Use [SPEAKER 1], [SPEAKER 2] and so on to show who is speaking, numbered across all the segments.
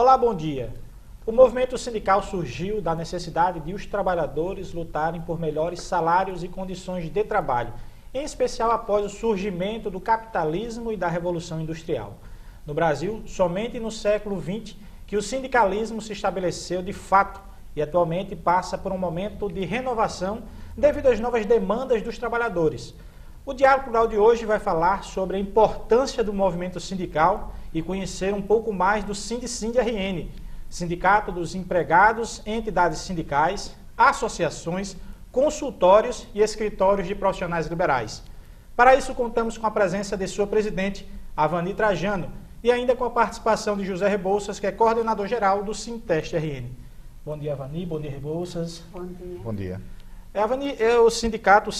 [SPEAKER 1] Olá, bom dia. O movimento sindical surgiu da necessidade de os trabalhadores lutarem por melhores salários e condições de trabalho, em especial após o surgimento do capitalismo e da Revolução Industrial. No Brasil, somente no século XX que o sindicalismo se estabeleceu de fato e atualmente passa por um momento de renovação devido às novas demandas dos trabalhadores. O Diálogo Plural de hoje vai falar sobre a importância do movimento sindical e conhecer um pouco mais do SINDICIND-RN, Sindicato dos Empregados, entidades sindicais, associações, consultórios e escritórios de profissionais liberais. Para isso, contamos com a presença de sua presidente, Avani Trajano, e ainda com a participação de José Rebouças, que é coordenador-geral do Sinteste-RN. Bom dia, Avani. Bom dia, Rebouças.
[SPEAKER 2] Bom dia.
[SPEAKER 3] Bom dia.
[SPEAKER 1] Avani, é o Sindicato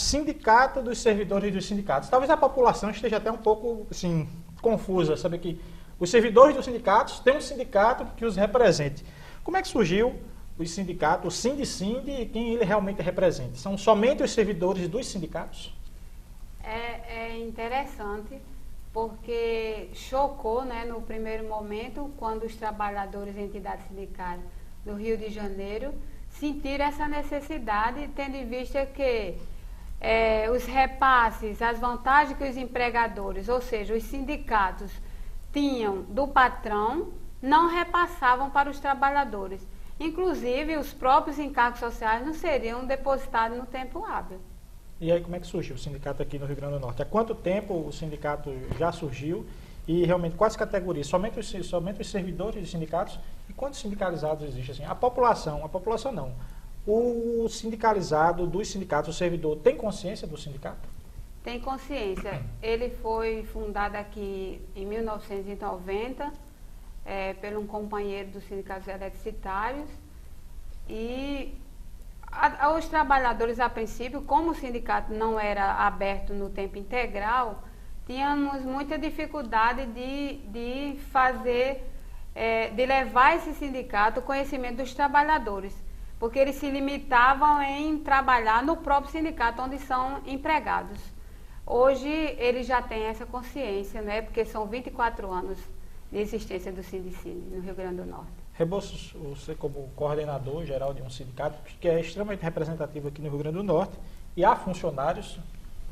[SPEAKER 1] dos Servidores dos Sindicatos. Talvez a população esteja até um pouco assim, confusa, saber que os servidores dos sindicatos têm um sindicato que os represente. Como é que surgiu o sindicato, o SINDICIND, e quem ele realmente representa? São somente os servidores dos sindicatos?
[SPEAKER 2] É interessante, porque chocou, né, no primeiro momento, quando os trabalhadores e entidades sindicais do Rio de Janeiro sentiram essa necessidade, tendo em vista que os repasses, as vantagens que os empregadores, ou seja, os sindicatos, tinham do patrão, não repassavam para os trabalhadores. Inclusive, os próprios encargos sociais não seriam depositados no tempo hábil.
[SPEAKER 1] E aí, como é que surgiu o sindicato aqui no Rio Grande do Norte? Há quanto tempo o sindicato já surgiu e realmente quais categorias? Somente os servidores dos sindicatos? E quantos sindicalizados existem? Assim, a população não. O sindicalizado dos sindicatos, o servidor, tem consciência do sindicato?
[SPEAKER 2] Tem consciência. Ele foi fundado aqui em 1990 por um companheiro dos sindicatos eletricitários e os trabalhadores, a princípio, como o sindicato não era aberto no tempo integral, tínhamos muita dificuldade de levar esse sindicato ao conhecimento dos trabalhadores, porque eles se limitavam em trabalhar no próprio sindicato onde são empregados. Hoje eles já têm essa consciência, né, porque são 24 anos de existência do SINDICIND no Rio Grande do Norte.
[SPEAKER 1] Rebouças, você como coordenador geral de um sindicato que é extremamente representativo aqui no Rio Grande do Norte, e há funcionários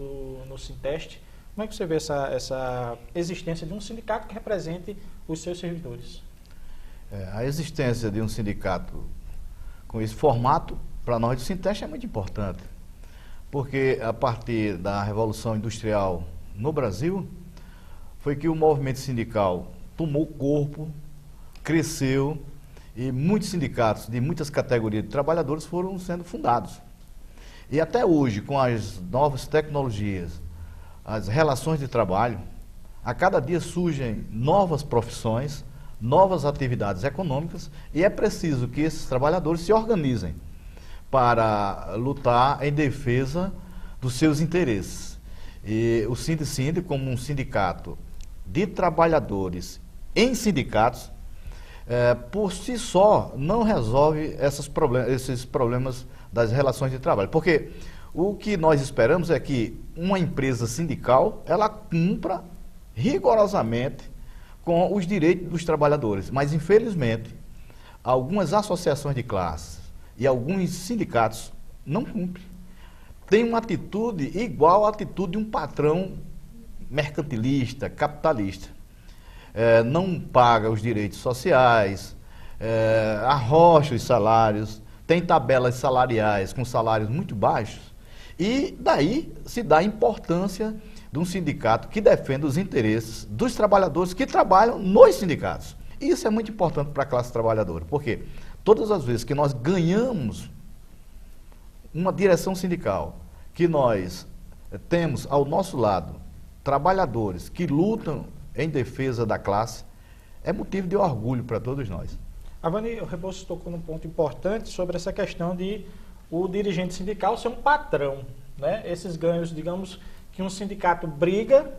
[SPEAKER 1] no Sinteste, como é que você vê essa existência de um sindicato que represente os seus servidores?
[SPEAKER 3] A existência de um sindicato com esse formato, para nós do Sinteste, é muito importante, porque a partir da Revolução Industrial no Brasil, foi que o movimento sindical tomou corpo, cresceu, e muitos sindicatos de muitas categorias de trabalhadores foram sendo fundados. E até hoje, com as novas tecnologias, as relações de trabalho, a cada dia surgem novas profissões, novas atividades econômicas, e é preciso que esses trabalhadores se organizem para lutar em defesa dos seus interesses. E o SINDICIND, como um sindicato de trabalhadores em sindicatos, por si só não resolve esses problemas das relações de trabalho. Porque o que nós esperamos é que uma empresa sindical, ela cumpra rigorosamente com os direitos dos trabalhadores. Mas, infelizmente, algumas associações de classes e alguns sindicatos não cumprem. Tem uma atitude igual à atitude de um patrão mercantilista, capitalista. Não paga os direitos sociais, arrocha os salários, tem tabelas salariais com salários muito baixos, e daí se dá a importância de um sindicato que defenda os interesses dos trabalhadores que trabalham nos sindicatos. E isso é muito importante para a classe trabalhadora, porque todas as vezes que nós ganhamos uma direção sindical, que nós temos ao nosso lado trabalhadores que lutam em defesa da classe, é motivo de orgulho para todos nós.
[SPEAKER 1] Avani, o Rebouças tocou num ponto importante sobre essa questão de o dirigente sindical ser um patrão, né? Esses ganhos, digamos, que um sindicato briga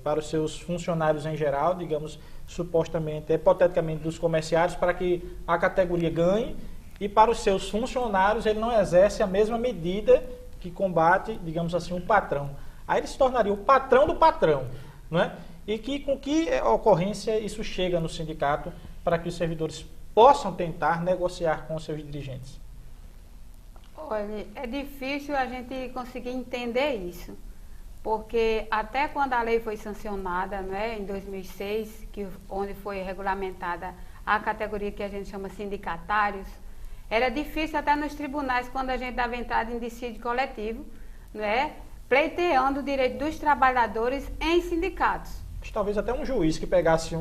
[SPEAKER 1] para os seus funcionários em geral, digamos, supostamente, hipoteticamente, dos comerciários, para que a categoria ganhe, e para os seus funcionários ele não exerce a mesma medida que combate, digamos assim, um patrão. Aí ele se tornaria o patrão do patrão, não é? E com que ocorrência isso chega no sindicato para que os servidores possam tentar negociar com os seus dirigentes?
[SPEAKER 2] Olha, é difícil a gente conseguir entender isso, porque até quando a lei foi sancionada, né, em 2006, onde foi regulamentada a categoria que a gente chama sindicatários, era difícil até nos tribunais, quando a gente dava entrada em dissídio coletivo, né, pleiteando o direito dos trabalhadores em sindicatos.
[SPEAKER 1] Talvez até um juiz que pegasse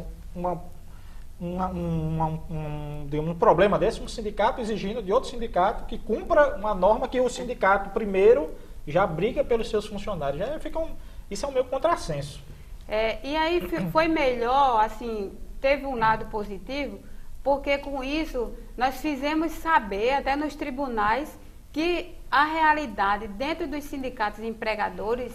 [SPEAKER 1] digamos, um problema desse, um sindicato exigindo de outro sindicato que cumpra uma norma que o sindicato primeiro já briga pelos seus funcionários. Isso é um meio contrassenso.
[SPEAKER 2] E aí foi melhor, assim, teve um lado positivo, porque com isso nós fizemos saber, até nos tribunais, que a realidade dentro dos sindicatos empregadores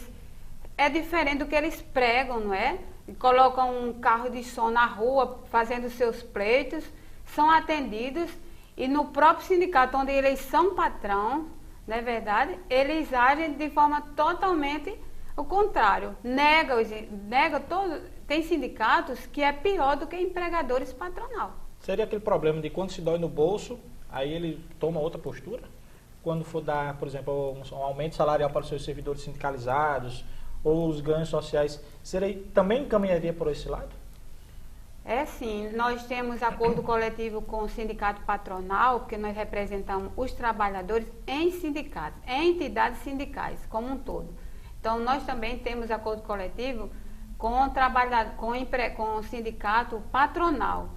[SPEAKER 2] é diferente do que eles pregam, não é? E colocam um carro de som na rua, fazendo seus pleitos, são atendidos, e no próprio sindicato, onde eles são patrão, não é verdade? Eles agem de forma totalmente o contrário. Tem sindicatos que é pior do que empregadores patronal.
[SPEAKER 1] Seria aquele problema de quando se dói no bolso, aí ele toma outra postura? Quando for dar, por exemplo, um aumento salarial para os seus servidores sindicalizados, ou os ganhos sociais, também encaminharia por esse lado?
[SPEAKER 2] Sim, nós temos acordo coletivo com o sindicato patronal, porque nós representamos os trabalhadores em sindicatos, em entidades sindicais, como um todo. Então, nós também temos acordo coletivo com o sindicato patronal.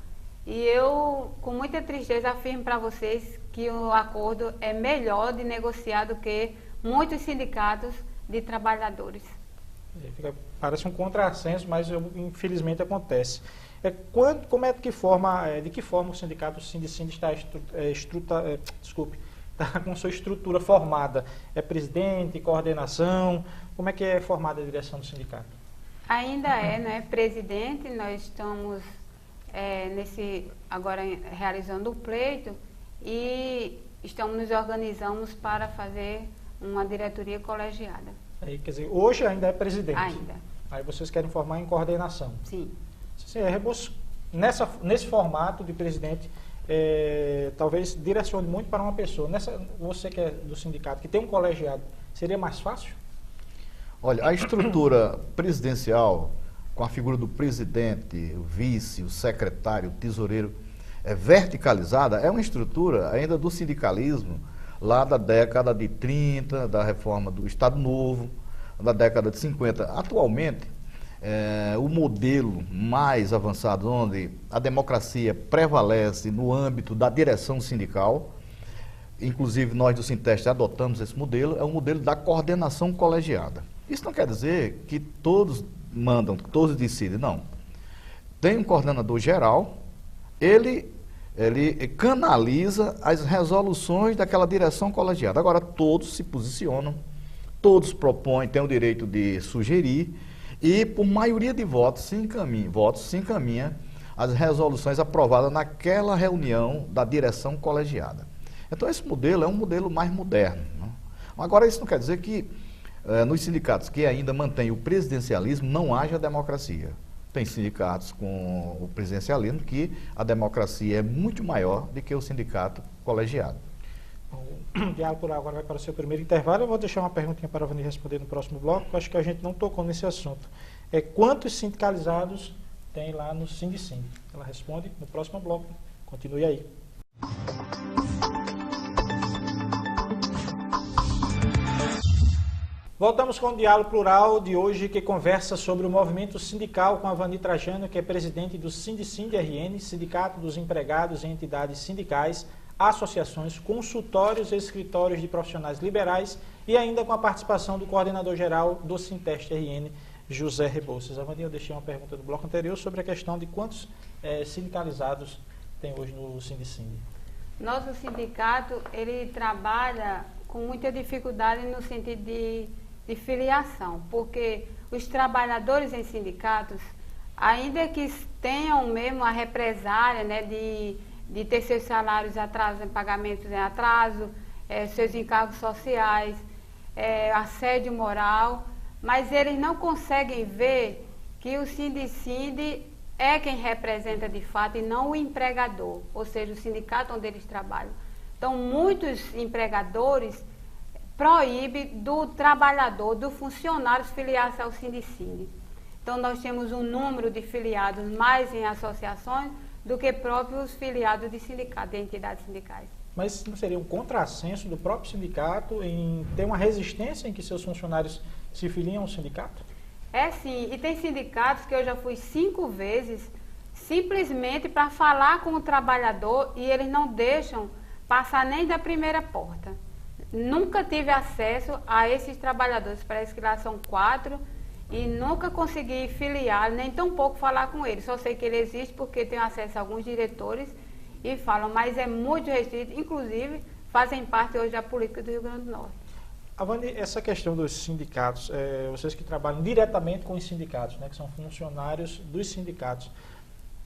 [SPEAKER 2] E eu, com muita tristeza, afirmo para vocês que o acordo é melhor de negociar do que muitos sindicatos de trabalhadores.
[SPEAKER 1] Parece um contrassenso, mas infelizmente acontece. De que forma o sindicato Sindicine está com sua estrutura formada? É presidente, coordenação? Como é que é formada a direção do sindicato?
[SPEAKER 2] Ainda né, presidente. Nós estamos agora realizando o pleito e nos organizamos para fazer uma diretoria colegiada.
[SPEAKER 1] Aí, quer dizer, hoje ainda é presidente?
[SPEAKER 2] Ainda.
[SPEAKER 1] Aí vocês querem formar em coordenação?
[SPEAKER 2] Sim.
[SPEAKER 1] Nesse formato de presidente, talvez direcione muito para uma pessoa. Você que é do sindicato, que tem um colegiado, seria mais fácil?
[SPEAKER 3] Olha, a estrutura presidencial, com a figura do presidente, o vice, o secretário, o tesoureiro, verticalizada, é uma estrutura ainda do sindicalismo, lá da década de 30, da reforma do Estado Novo, da década de 50. Atualmente, o modelo mais avançado, onde a democracia prevalece no âmbito da direção sindical, inclusive nós do Sinteste adotamos esse modelo, é o modelo da coordenação colegiada. Isso não quer dizer que todos mandam, que todos decidem, não. Tem um coordenador geral, ele canaliza as resoluções daquela direção colegiada. Agora, todos se posicionam, todos propõem, têm o direito de sugerir, e por maioria de votos se encaminha as resoluções aprovadas naquela reunião da direção colegiada. Então, esse modelo é um modelo mais moderno, né? Agora, isso não quer dizer que nos sindicatos que ainda mantêm o presidencialismo não haja democracia. Tem sindicatos com o presidencialismo que a democracia é muito maior do que o sindicato colegiado.
[SPEAKER 1] O diálogo por agora vai para o seu primeiro intervalo. Eu vou deixar uma perguntinha para a Vani responder no próximo bloco, porque eu acho que a gente não tocou nesse assunto. Quantos sindicalizados tem lá no Sindicine? Ela responde no próximo bloco. Continue aí. Voltamos com o Diálogo Plural de hoje, que conversa sobre o movimento sindical com a Vani Trajano, que é presidente do Sindicine-RN, Sindicato dos Empregados em Entidades Sindicais, associações, consultórios e escritórios de profissionais liberais, e ainda com a participação do coordenador-geral do Sinteste-RN, José Rebouças. A Vani, eu deixei uma pergunta do bloco anterior sobre a questão de quantos sindicalizados tem hoje no Sindicine.
[SPEAKER 2] Nosso sindicato, ele trabalha com muita dificuldade no sentido de filiação, porque os trabalhadores em sindicatos, ainda que tenham mesmo a represária, né, de ter seus salários atrasados, pagamentos em atraso, seus encargos sociais, assédio moral, mas eles não conseguem ver que o Sindicinde é quem representa de fato e não o empregador, ou seja, o sindicato onde eles trabalham. Então, muitos empregadores proíbem do trabalhador, do funcionário filiar-se ao Sindicinde. Então, nós temos um número de filiados mais em associações do que próprios filiados de sindicatos, de entidades sindicais.
[SPEAKER 1] Mas não seria um contrassenso do próprio sindicato em ter uma resistência em que seus funcionários se filiam ao sindicato?
[SPEAKER 2] É sim, e tem sindicatos que eu já fui 5 vezes simplesmente para falar com o trabalhador e eles não deixam passar nem da primeira porta. Nunca tive acesso a esses trabalhadores, parece que lá são 4, e nunca consegui filiar, nem tão pouco falar com eles. Só sei que ele existe porque tenho acesso a alguns diretores e falam, mas é muito restrito, inclusive fazem parte hoje da política do Rio Grande do Norte.
[SPEAKER 1] Avani, essa questão dos sindicatos, vocês que trabalham diretamente com os sindicatos, né, que são funcionários dos sindicatos,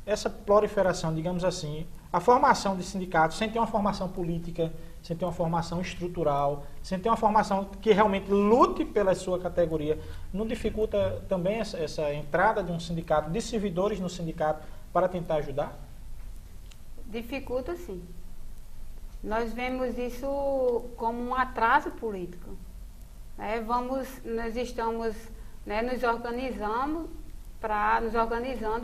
[SPEAKER 1] essa proliferação, digamos assim, a formação de sindicatos, sem ter uma formação política, sem ter uma formação estrutural, sem ter uma formação que realmente lute pela sua categoria, não dificulta também essa entrada de um sindicato, de servidores no sindicato, para tentar ajudar?
[SPEAKER 2] Dificulta sim. Nós vemos isso como um atraso político. Nós estamos nos organizando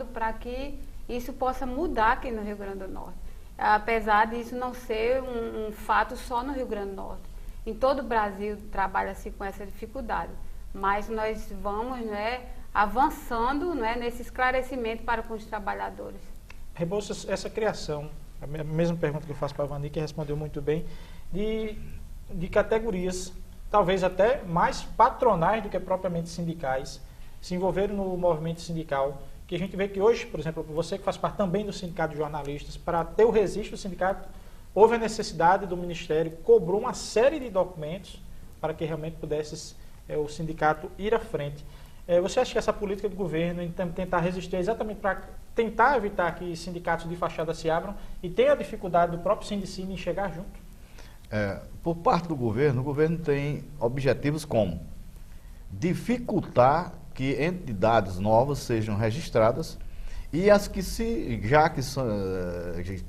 [SPEAKER 2] para que isso possa mudar aqui no Rio Grande do Norte. Apesar disso não ser um fato só no Rio Grande do Norte. Em todo o Brasil trabalha-se com essa dificuldade. Mas nós vamos avançando nesse esclarecimento para com os trabalhadores.
[SPEAKER 1] Rebouças, essa criação, a mesma pergunta que eu faço para a Avani, que respondeu muito bem, de categorias, talvez até mais patronais do que propriamente sindicais, se envolveram no movimento sindical, que a gente vê que hoje, por exemplo, você que faz parte também do Sindicato de Jornalistas, para ter o registro do sindicato, houve a necessidade do Ministério, cobrou uma série de documentos para que realmente pudesse o sindicato ir à frente. Você acha que essa política do governo, em tentar resistir exatamente para tentar evitar que sindicatos de fachada se abram e tem a dificuldade do próprio Sindicine em chegar junto?
[SPEAKER 3] Por parte do governo, o governo tem objetivos como dificultar que entidades novas sejam registradas e as que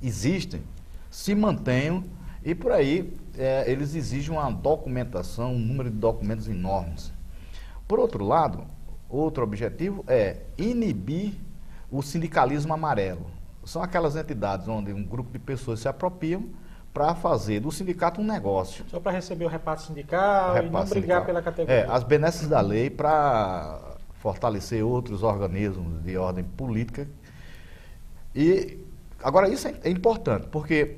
[SPEAKER 3] existem se mantenham e por aí eles exigem uma documentação, um número de documentos enormes. Por outro lado, outro objetivo é inibir o sindicalismo amarelo. São aquelas entidades onde um grupo de pessoas se apropriam para fazer do sindicato um negócio.
[SPEAKER 1] Só para receber o repasse sindical e não brigar pela categoria.
[SPEAKER 3] As benesses da lei para fortalecer outros organismos de ordem política. E agora isso é importante, porque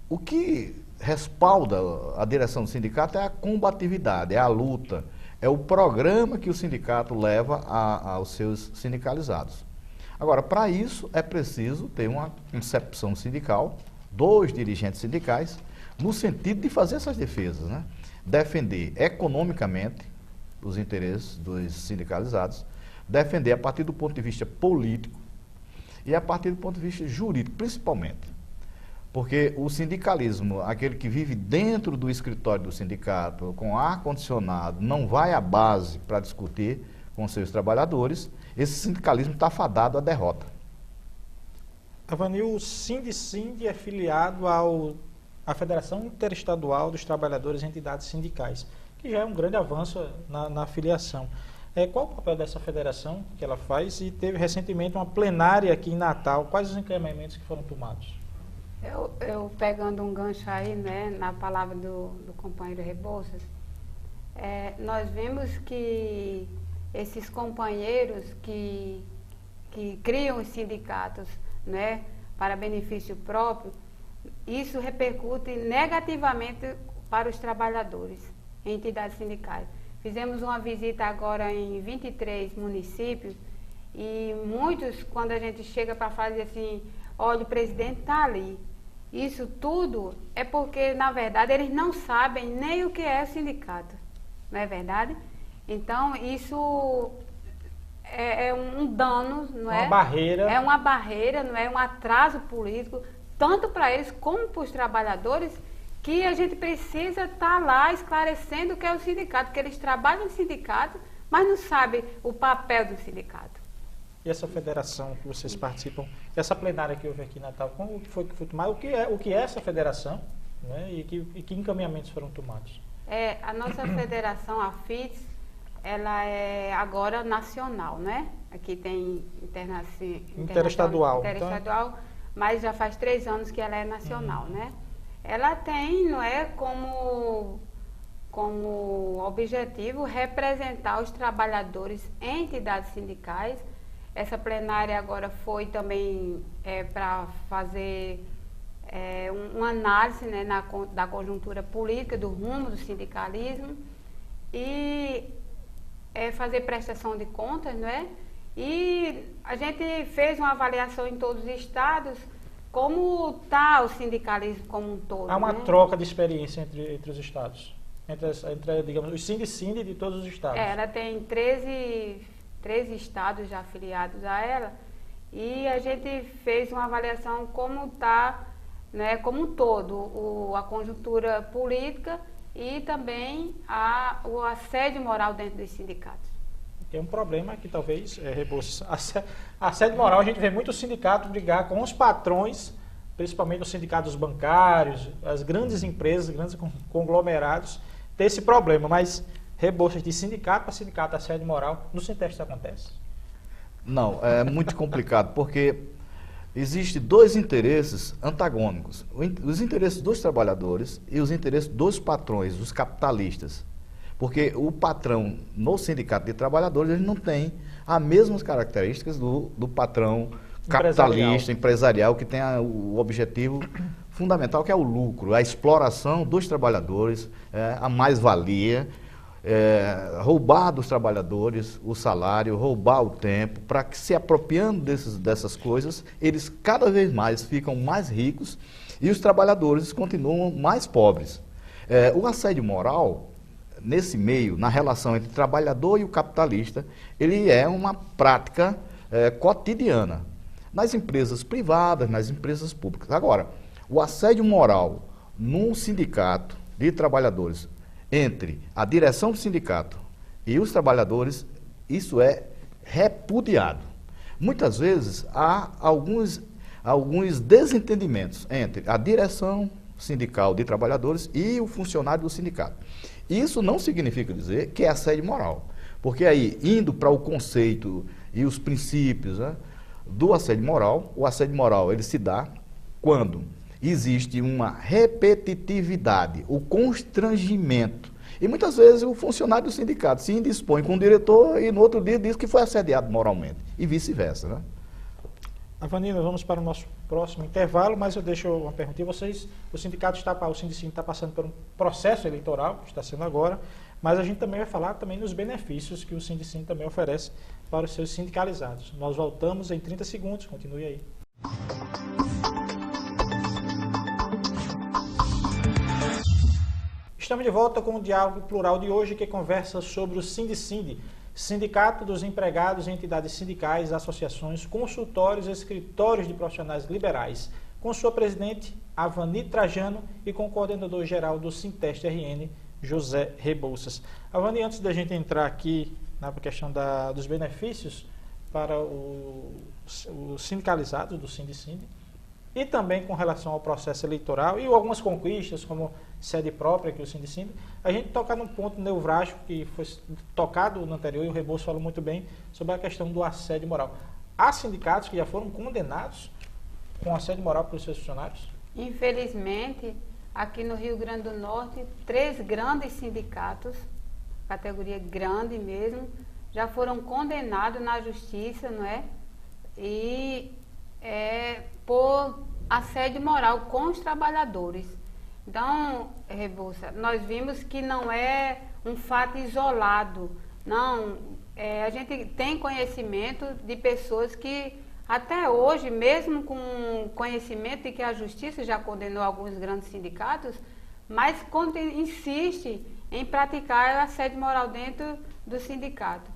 [SPEAKER 3] o que respalda a direção do sindicato é a combatividade, é a luta, é o programa que o sindicato leva aos seus sindicalizados. Agora, para isso é preciso ter uma concepção sindical dos dirigentes sindicais no sentido de fazer essas defesas, né? Defender economicamente os interesses dos sindicalizados, defender a partir do ponto de vista político e a partir do ponto de vista jurídico, principalmente. Porque o sindicalismo, aquele que vive dentro do escritório do sindicato, com ar-condicionado, não vai à base para discutir com seus trabalhadores, esse sindicalismo está fadado à derrota.
[SPEAKER 1] Avani, o Sindicinde é filiado à Federação Interestadual dos Trabalhadores e Entidades Sindicais, que já é um grande avanço na filiação. Qual o papel dessa federação que ela faz? E teve recentemente uma plenária aqui em Natal. Quais os encaminhamentos que foram tomados?
[SPEAKER 2] Eu pegando um gancho aí, na palavra do companheiro Rebouças, nós vemos que esses companheiros que criam os sindicatos, para benefício próprio, isso repercute negativamente para os trabalhadores em entidades sindicais. Fizemos uma visita agora em 23 municípios e muitos, quando a gente chega para fazer assim, olha, o presidente está ali. Isso tudo é porque, na verdade, eles não sabem nem o que é sindicato, não é verdade? Então, isso é um dano, não é?
[SPEAKER 1] Uma barreira.
[SPEAKER 2] É uma barreira, não é? Um atraso político, tanto para eles como para os trabalhadores, que a gente precisa estar lá esclarecendo o que é o sindicato, porque eles trabalham no sindicato, mas não sabem o papel do sindicato.
[SPEAKER 1] e essa federação que vocês participam, essa plenária que houve aqui em Natal, como foi que foi tomado? O que é essa federação, né? E que encaminhamentos foram tomados?
[SPEAKER 2] A nossa federação, a FITS, ela é agora nacional, né? Aqui tem
[SPEAKER 1] interestadual,
[SPEAKER 2] mas já faz 3 anos que ela é nacional, né? Ela tem, não é, como objetivo representar os trabalhadores em entidades sindicais. Essa plenária agora foi também para fazer uma análise, né, da conjuntura política, do rumo do sindicalismo e fazer prestação de contas, não é? E a gente fez uma avaliação em todos os estados, como está o sindicalismo como um todo.
[SPEAKER 1] Há uma
[SPEAKER 2] né?
[SPEAKER 1] troca de experiência entre os estados, entre digamos, os Sindicine de todos os estados.
[SPEAKER 2] Ela tem 13 estados já afiliados a ela, e a gente fez uma avaliação como está, né, como um todo, a conjuntura política e também o assédio moral dentro dos sindicatos.
[SPEAKER 1] É um problema que talvez, Rebouças, assédio moral, a gente vê muitos sindicatos brigar com os patrões, principalmente os sindicatos bancários, as grandes empresas, grandes conglomerados, ter esse problema, mas Rebouças de sindicato para sindicato, assédio moral, no Sinteste isso acontece?
[SPEAKER 3] Não, é muito complicado, porque existem 2 interesses antagônicos, os interesses dos trabalhadores e os interesses dos patrões, dos capitalistas. Porque o patrão no sindicato de trabalhadores ele não tem as mesmas características do patrão capitalista, empresarial, que tem o objetivo fundamental, que é o lucro, a exploração dos trabalhadores, a mais-valia, roubar dos trabalhadores o salário, roubar o tempo, para que, se apropriando dessas coisas, eles cada vez mais ficam mais ricos e os trabalhadores continuam mais pobres. O assédio moral, nesse meio, na relação entre o trabalhador e o capitalista, ele é uma prática cotidiana, nas empresas privadas, nas empresas públicas. Agora, o assédio moral num sindicato de trabalhadores, entre a direção do sindicato e os trabalhadores, isso é repudiado. Muitas vezes há alguns desentendimentos entre a direção sindical de trabalhadores e o funcionário do sindicato. Isso não significa dizer que é assédio moral, porque aí, indo para o conceito e os princípios, né, do assédio moral, o assédio moral ele se dá quando existe uma repetitividade, o constrangimento. E muitas vezes o funcionário do sindicato se indispõe com o diretor e no outro dia diz que foi assediado moralmente, e vice-versa, né?
[SPEAKER 1] Avanina, vamos para o nosso próximo intervalo, mas eu deixo uma pergunta. O sindicato o Sindicine está passando por um processo eleitoral, que está sendo agora, mas a gente também vai falar também nos benefícios que o Sindicine também oferece para os seus sindicalizados. Nós voltamos em 30 segundos, continue aí. Estamos de volta com o Diálogo Plural de hoje, que conversa sobre o Sindicine, Sindicato dos Empregados em Entidades Sindicais, Associações, Consultórios e Escritórios de Profissionais Liberais, com sua presidente, Avani Trajano, e com o coordenador-geral do Sinteste RN, José Rebouças. Avani, antes da gente entrar aqui na questão dos benefícios para os sindicalizados do Sindicine, e também com relação ao processo eleitoral e algumas conquistas, como sede própria que o Sindicine, a gente toca num ponto nevrálgico que foi tocado no anterior, e o Rebouças falou muito bem sobre a questão do assédio moral. Há sindicatos que já foram condenados com assédio moral pelos seus funcionários?
[SPEAKER 2] Infelizmente, aqui no Rio Grande do Norte, 3 grandes sindicatos, categoria grande mesmo, já foram condenados na justiça, não é? E por assédio moral com os trabalhadores. Então, Rebouças, nós vimos que não é um fato isolado, não. A gente tem conhecimento de pessoas que até hoje, mesmo com conhecimento de que a justiça já condenou alguns grandes sindicatos, mas insiste em praticar o assédio moral dentro do sindicato.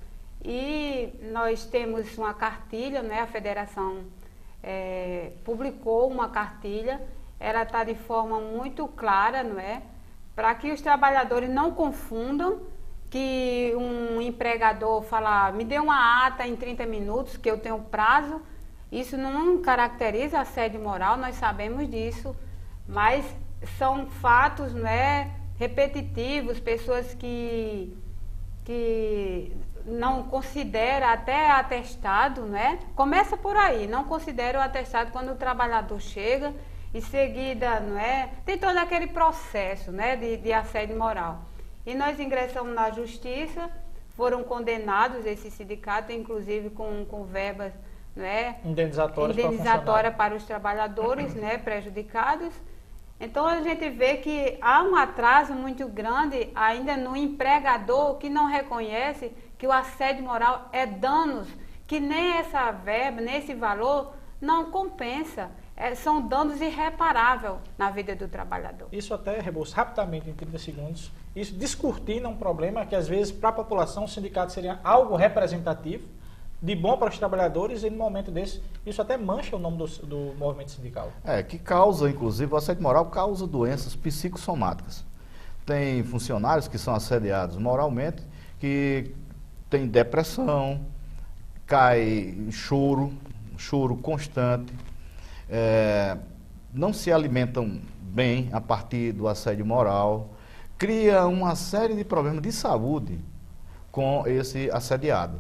[SPEAKER 2] E nós temos uma cartilha, né, a federação publicou uma cartilha, ela está de forma muito clara, não é? Para que os trabalhadores não confundam que um empregador fala, me dê uma ata em 30 minutos, que eu tenho prazo, isso não caracteriza assédio moral, nós sabemos disso, mas são fatos, né, repetitivos, pessoas que não consideram até atestado, né? Começa por aí, não considera o atestado quando o trabalhador chega, em seguida, não é? Tem todo aquele processo, né, de assédio moral. E nós ingressamos na justiça, foram condenados esse sindicato, inclusive com verbas, né, indenizatória para os trabalhadores, né, prejudicados. Então a gente vê que há um atraso muito grande ainda no empregador que não reconhece que o assédio moral é danos, que nem essa verba, nem esse valor não compensa. São danos irreparáveis na vida do trabalhador.
[SPEAKER 1] Isso até, Rebouças, rapidamente, em 30 segundos, isso descortina um problema que às vezes para a população o sindicato seria algo representativo, de bom para os trabalhadores, e no momento desse, isso até mancha o nome do movimento sindical. Que causa, inclusive, o assédio moral causa doenças psicossomáticas. Tem funcionários que são assediados moralmente, que tem depressão, cai em choro constante, não se alimentam bem a partir do assédio moral, cria uma série de problemas de saúde com esse assediado.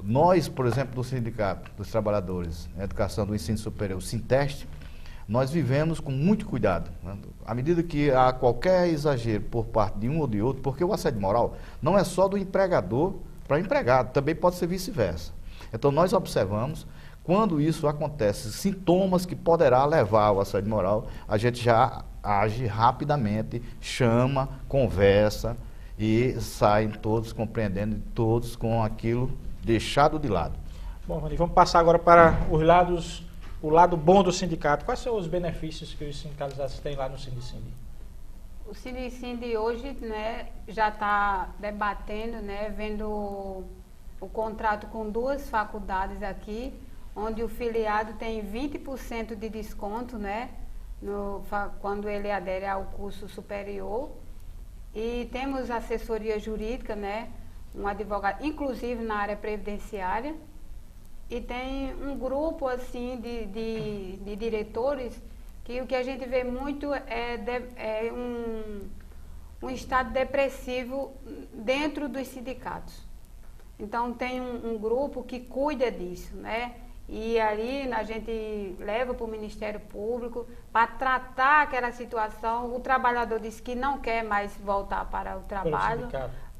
[SPEAKER 1] Nós, por exemplo, do Sindicato dos Trabalhadores em Educação do Ensino Superior, Sinteste, nós vivemos com muito cuidado, né? À medida que há qualquer exagero por parte de um ou de outro, porque o assédio moral não é só do empregador para empregado, também pode ser vice-versa. Então nós observamos, quando isso acontece, sintomas que poderá levar ao assédio moral, a gente já age rapidamente, chama, conversa e saem todos compreendendo, todos com aquilo deixado de lado. Bom, Rony, vamos passar agora para o lado bom do sindicato. Quais são os benefícios que os sindicalizados têm lá no Sindicine?
[SPEAKER 2] O Sindicine hoje, né, já está debatendo, né, vendo o contrato com 2 faculdades aqui, onde o filiado tem 20% de desconto, né, quando ele adere ao curso superior. E temos assessoria jurídica, né, um advogado, inclusive na área previdenciária, e tem um grupo assim de diretores que o que a gente vê muito é um estado depressivo dentro dos sindicatos. Então tem um grupo que cuida disso, né? E ali a gente leva para o Ministério Público para tratar aquela situação. O trabalhador diz que não quer mais voltar para o trabalho,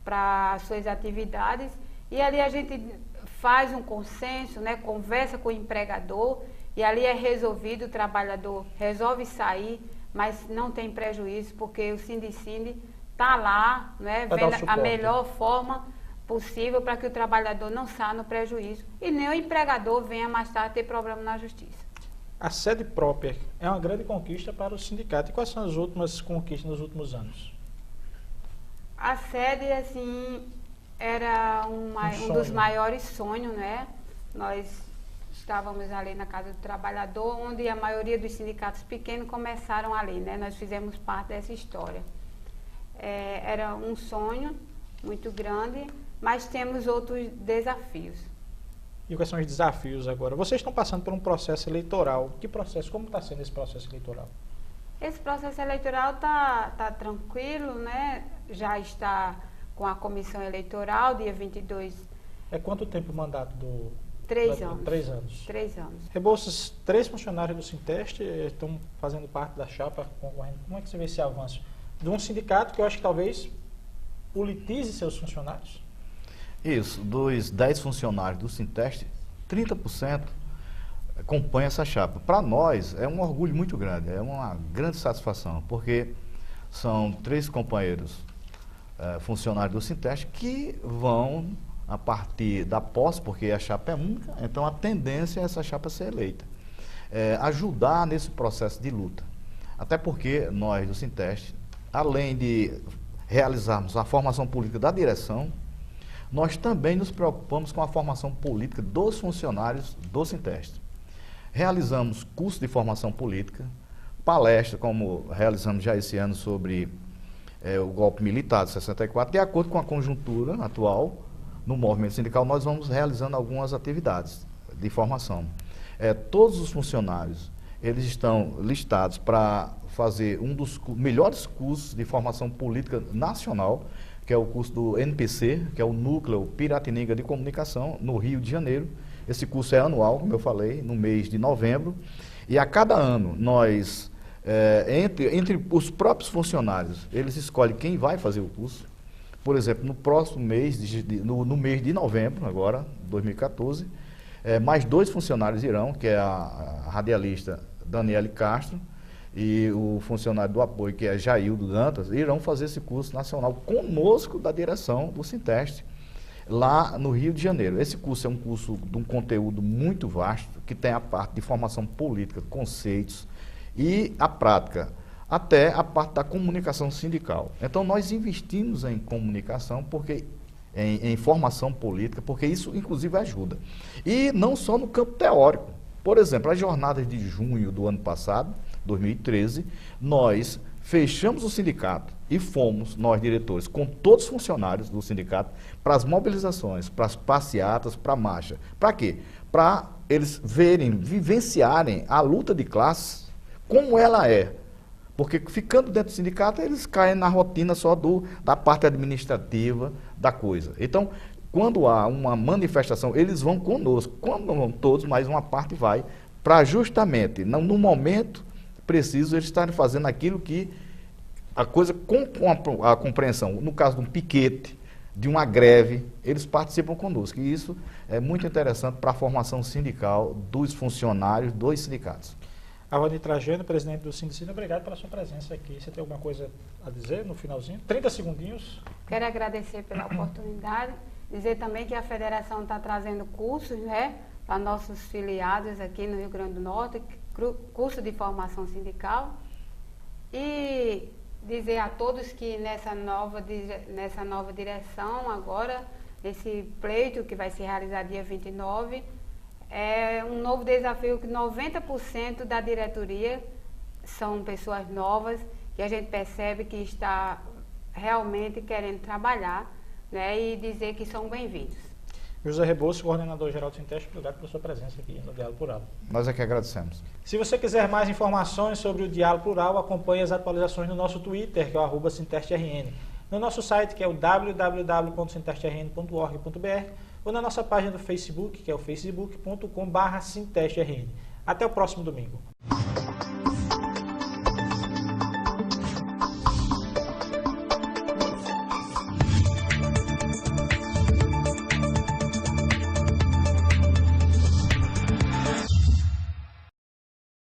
[SPEAKER 2] para suas atividades, e ali a gente faz um consenso, né, conversa com o empregador, e ali é resolvido, o trabalhador resolve sair, mas não tem prejuízo, porque o Sindicine está lá, né, vendo a melhor forma possível para que o trabalhador não saia no prejuízo e nem o empregador venha mais tarde ter problema na justiça.
[SPEAKER 1] A sede própria é uma grande conquista para o sindicato. E quais são as últimas conquistas nos últimos anos?
[SPEAKER 2] A sede, assim, era um dos maiores sonhos, né? Nós estávamos ali na Casa do Trabalhador, onde a maioria dos sindicatos pequenos começaram ali, né? Nós fizemos parte dessa história. Era um sonho muito grande, mas temos outros desafios.
[SPEAKER 1] E quais são os desafios agora? Vocês estão passando por um processo eleitoral. Que processo? Como está sendo esse processo eleitoral?
[SPEAKER 2] Esse processo eleitoral está tranquilo, né? Já está com a comissão eleitoral, dia 22.
[SPEAKER 1] Quanto tempo o mandato do...
[SPEAKER 2] 3 anos.
[SPEAKER 1] 3 anos.
[SPEAKER 2] 3 anos.
[SPEAKER 1] Rebouças, 3 funcionários do Sinteste estão fazendo parte da chapa concorrendo. Como é que você vê esse avanço? De um sindicato que eu acho que talvez politize seus funcionários?
[SPEAKER 3] Isso, dos 10 funcionários do Sinteste, 30% compõem essa chapa. Para nós é um orgulho muito grande, é uma grande satisfação, porque são 3 companheiros funcionários do Sinteste que vão, a partir da posse, porque a chapa é única, então a tendência é essa chapa ser eleita. Ajudar nesse processo de luta. Até porque nós do Sinteste, além de realizarmos a formação política da direção, nós também nos preocupamos com a formação política dos funcionários do Sinteste. Realizamos curso de formação política, palestra, como realizamos já esse ano sobre o golpe militar de 64, de acordo com a conjuntura atual, no movimento sindical, nós vamos realizando algumas atividades de formação. Todos os funcionários, eles estão listados para fazer um dos melhores cursos de formação política nacional, que é o curso do NPC, que é o Núcleo Piratininga de Comunicação, no Rio de Janeiro. Esse curso é anual, como eu falei, no mês de novembro. E a cada ano, nós, entre os próprios funcionários, eles escolhem quem vai fazer o curso. Por exemplo, no próximo mês, no mês de novembro, agora, 2014, mais 2 funcionários irão, que é a radialista Daniele Castro e o funcionário do apoio, que é Jaildo Dantas, irão fazer esse curso nacional conosco da direção do Sinteste, lá no Rio de Janeiro. Esse curso é um curso de um conteúdo muito vasto, que tem a parte de formação política, conceitos e a prática, até a parte da comunicação sindical. Então, nós investimos em comunicação, em formação política, porque isso, inclusive, ajuda. E não só no campo teórico. Por exemplo, as jornadas de junho do ano passado, 2013, nós fechamos o sindicato e fomos, nós diretores, com todos os funcionários do sindicato, para as mobilizações, para as passeatas, para a marcha. Para quê? Para eles verem, vivenciarem a luta de classes como ela é. Porque ficando dentro do sindicato, eles caem na rotina só da parte administrativa da coisa. Então, quando há uma manifestação, eles vão conosco. Quando não vão todos, mas uma parte vai, para justamente, no momento preciso, eles estarem fazendo aquilo que a coisa com a compreensão. No caso de um piquete, de uma greve, eles participam conosco. E isso é muito interessante para a formação sindical dos funcionários dos sindicatos.
[SPEAKER 1] Avani Trajano, presidente do Sindicina, obrigado pela sua presença aqui. Você tem alguma coisa a dizer no finalzinho? 30 segundinhos.
[SPEAKER 2] Quero agradecer pela oportunidade, dizer também que a federação está trazendo cursos, né, para nossos filiados aqui no Rio Grande do Norte, curso de formação sindical, e dizer a todos que nessa nova direção agora, esse pleito que vai se realizar dia 29, é um novo desafio que 90% da diretoria são pessoas novas, que a gente percebe que está realmente querendo trabalhar, né, e dizer que são bem-vindos.
[SPEAKER 1] José Rebouças, coordenador-geral do Sinteste, obrigado pela sua presença aqui no Diálogo Plural.
[SPEAKER 3] Nós é que agradecemos.
[SPEAKER 1] Se você quiser mais informações sobre o Diálogo Plural, acompanhe as atualizações no nosto Twitter, que é o @SintesteRN, no nosso site, que é o www.sintesterrn.org.br, ou na nossa página do Facebook, que é o facebook.com/SintesteRN. Até o próximo domingo.